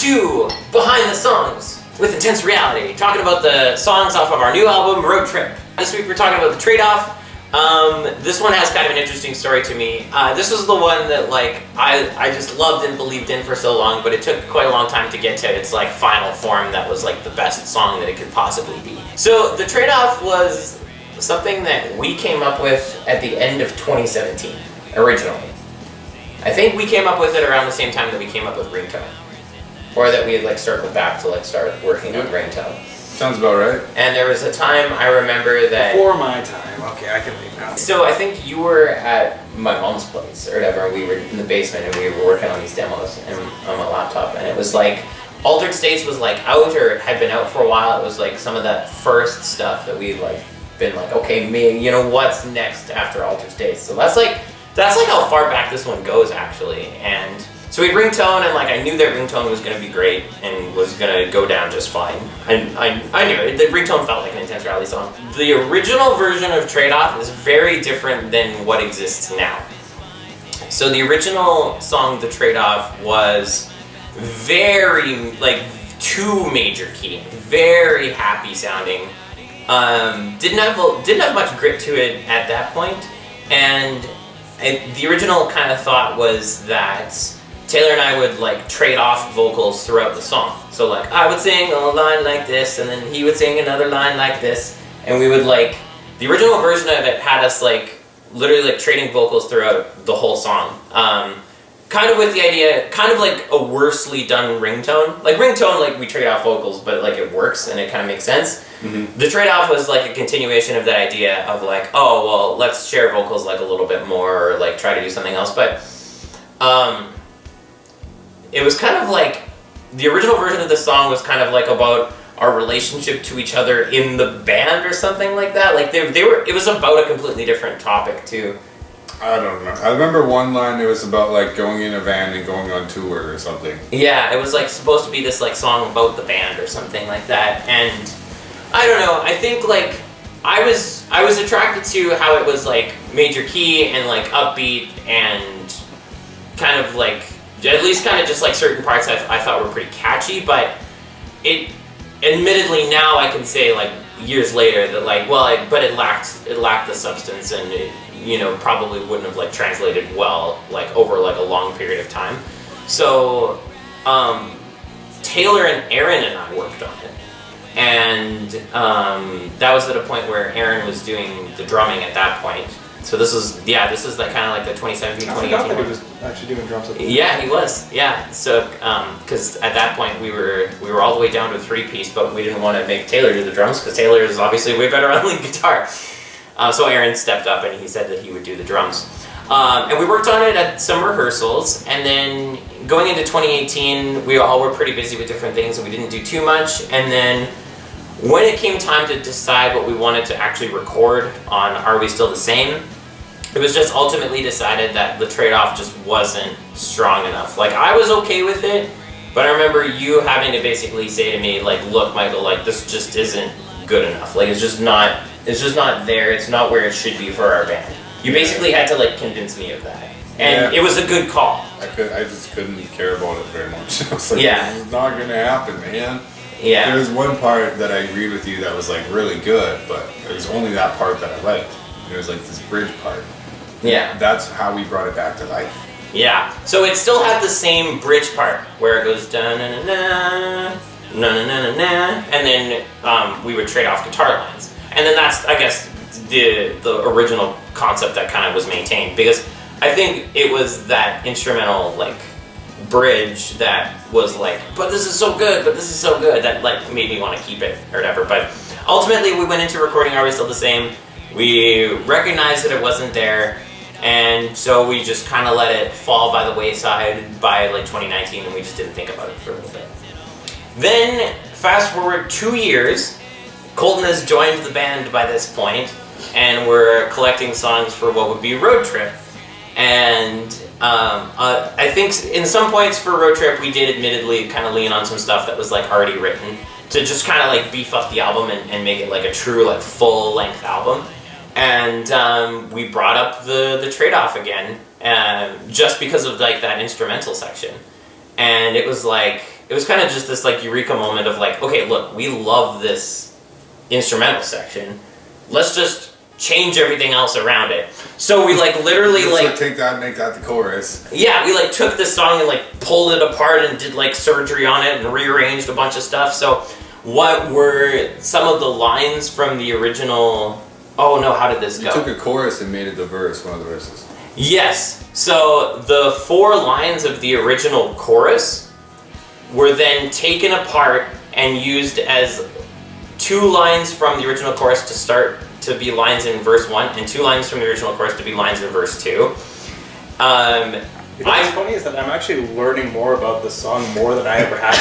to Behind the Songs with Intense Reality, talking about the songs off of our new album, Road Trip. This week we're talking about the trade-off. This one has kind of an interesting story to me. This was the one that like I just loved and believed in for so long, but it took quite a long time to get to its like final form that was like the best song that it could possibly be. So the trade-off was something that we came up with at the end of 2017, originally. I think we came up with it around the same time that we came up with Ringtone. Or that we had like circled back to like start working on Ringtone. Sounds about right. And there was a time I remember that... Before my time. Okay, I can leave now. So I think you were at my mom's place or whatever, and we were in the basement and we were working on these demos and on my laptop, and it was like Altered States was like out or had been out for a while. It was like some of that first stuff that we'd like been like, okay, you know, what's next after Altered States? So that's like how far back this one goes actually. And so we had Ringtone, and like I knew that Ringtone was gonna be great and was gonna go down just fine. I knew it. The Ringtone felt like an Intense Reality song. The original version of Trade-Off is very different than what exists now. So the original song, The Trade-Off, was very like too major key, very happy sounding. Didn't have much grit to it at that point, and the original kind of thought was that Taylor and I would like trade off vocals throughout the song. So like I would sing a line like this, and then he would sing another line like this, and we would like, the original version of it had us like literally like trading vocals throughout the whole song. Kind of with the idea, kind of like a worsely done Ringtone. Like Ringtone, like we trade off vocals, but like it works and it kind of makes sense. Mm-hmm. The trade-off was like a continuation of that idea of like, oh well, let's share vocals like a little bit more, or like try to do something else. But it was kind of like, the original version of the song was kind of like about our relationship to each other in the band or something like that. Like it was about a completely different topic too. I don't know. I remember one line, it was about like going in a van and going on tour or something. Yeah, it was like supposed to be this like song about the band or something like that. And I don't know, I think like I was attracted to how it was like major key and like upbeat and kind of like, at least kind of just like certain parts I thought were pretty catchy, but it, admittedly now I can say like years later that like, well, but it lacked the substance, and it, you know, probably wouldn't have like translated well like over like a long period of time. So Taylor and Aaron and I worked on it, and that was at a point where Aaron was doing the drumming at that point. So this is like kind of like the 2017, 2018. I forgot that he was actually doing drums. Yeah, he was. Yeah. So because at that point we were all the way down to a 3-piece, but we didn't want to make Taylor do the drums because Taylor is obviously way better on lead guitar. So Aaron stepped up and he said that he would do the drums. And we worked on it at some rehearsals, and then going into 2018, we all were pretty busy with different things and we didn't do too much. And then when it came time to decide what we wanted to actually record on Are We Still the Same, it was just ultimately decided that the trade-off just wasn't strong enough. Like I was okay with it, but I remember you having to basically say to me like, look Michael, like this just isn't good enough. Like it's just not there, it's not where it should be for our band. You basically had to like convince me of that. And it was a good call. I just couldn't care about it very much. I was like, yeah. This is not gonna happen, man. Yeah. There was one part that I agreed with you that was like really good, but it was only that part that I liked. It was like this bridge part. Yeah. That's how we brought it back to life. Yeah. So it still had the same bridge part where it goes da na na na na na na na, and then we would trade off guitar lines. And then that's, I guess, the original concept that kind of was maintained, because I think it was that instrumental like bridge that was like, but this is so good, that like made me want to keep it or whatever. But ultimately we went into recording Are We Still the Same? We recognized that it wasn't there, and so we just kind of let it fall by the wayside by like 2019, and we just didn't think about it for a little bit. Then fast forward 2 years, Colton has joined the band by this point, and we're collecting songs for what would be Road Trip. And I think in some points for Road Trip we did admittedly kind of lean on some stuff that was like already written to just kind of like beef up the album and make it like a true like full length album. And we brought up the trade-off again, just because of like that instrumental section. And it was like, it was kind of just this like eureka moment of like, okay, look, we love this instrumental section. Let's just change everything else around it. So we like literally like take that and make that the chorus. Yeah, we like took this song and like pulled it apart and did like surgery on it and rearranged a bunch of stuff. So what were some of the lines from the original? Oh no, how did this go? You took a chorus and made it the verse, one of the verses. Yes. So the 4 lines of the original chorus were then taken apart and used as 2 lines from the original chorus to start to be lines in verse 1 and 2 lines from the original chorus to be lines in verse 2. What's funny is that I'm actually learning more about this song more than I ever have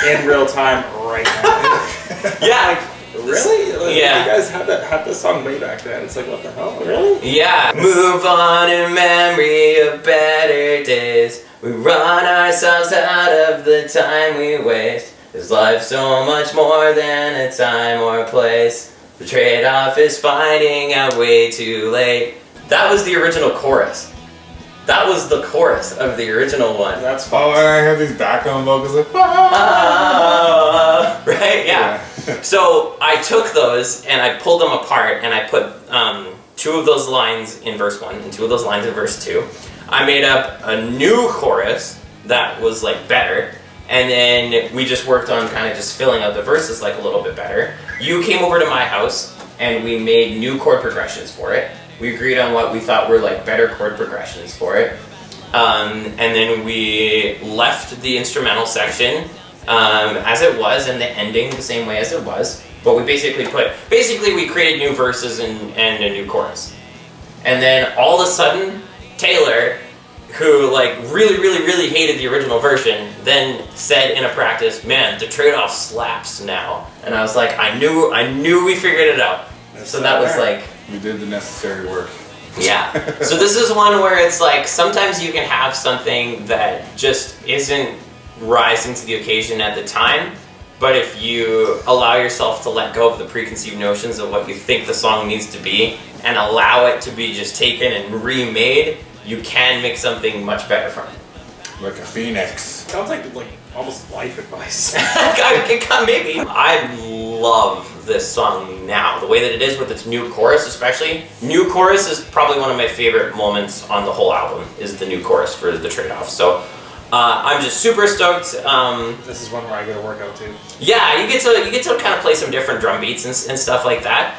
in real time right now. Yeah. Like, really? Like, Yeah. You guys had this song way back then. It's like, what the hell? Really? Yeah. Move on in memory of better days. We run ourselves out of the time we waste. Is life so much more than a time or a place? The trade-off is finding out way too late. That was the original chorus. That was the chorus of the original one. That's Oh, fun. and I have these background vocals like, Right? Yeah. So I took those and I pulled them apart and I put 2 of those lines in verse 1 and 2 of those lines in verse 2. I made up a new chorus that was like better, and then we just worked on kind of just filling out the verses like a little bit better. You came over to my house and we made new chord progressions for it. We agreed on what we thought were like better chord progressions for it. And then we left the instrumental section as it was and the ending the same way as it was. But we basically we created new verses and a new chorus. And then all of a sudden, Taylor, who like really hated the original version, then said in a practice, "Man, the trade-off slaps now." And I was like, I knew we figured it out. So that was like, we did the necessary work. yeah. So this is one where it's like sometimes you can have something that just isn't rising to the occasion at the time, but if you allow yourself to let go of the preconceived notions of what you think the song needs to be and allow it to be just taken and remade, you can make something much better from it. Like a phoenix. Sounds like almost life advice. Maybe. I love this song now. The way that it is with its new chorus especially. New chorus is probably one of my favorite moments on the whole album, is the new chorus for The Trade-Off. So I'm just super stoked. This is one where I go to work out too. Yeah, you get to kind of play some different drum beats and stuff like that.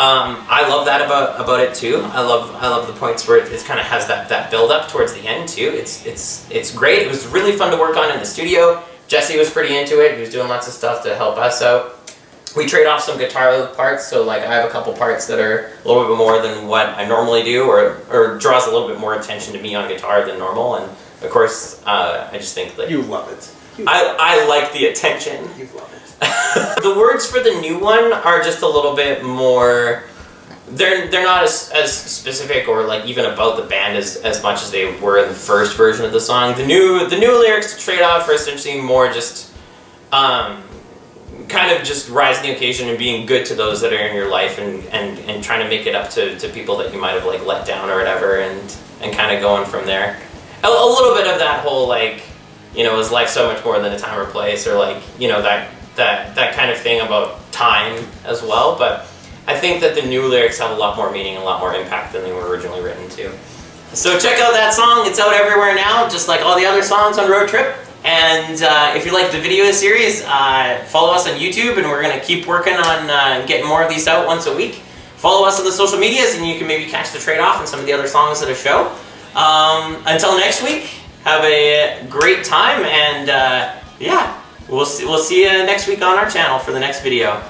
I love that about it too. I love the points where it kind of has that build up towards the end too. It's great. It was really fun to work on in the studio. Jesse was pretty into it. He was doing lots of stuff to help us out. We trade off some guitar parts, so like I have a couple parts that are a little bit more than what I normally do, or draws a little bit more attention to me on guitar than normal. And of course, I just think that You love it. I like the attention. You love it. The words for the new one are just a little bit more. They're not as specific or like even about the band as much as they were in the first version of the song. The new lyrics to Trade Off are essentially more just kind of just rising the occasion and being good to those that are in your life and trying to make it up to people that you might have like let down or whatever and kind of going from there. A little bit of that whole like, you know, is life so much more than a time or place, or like, you know, that kind of thing about time as well. But I think that the new lyrics have a lot more meaning and a lot more impact than they were originally written to. So check out that song. It's out everywhere now, just like all the other songs on Road Trip. And if you like the video series, follow us on YouTube, and we're going to keep working on getting more of these out once a week. Follow us on the social medias, and you can maybe catch the trade-off and some of the other songs that are show. Until next week, have a great time, and yeah, we'll see you next week on our channel for the next video.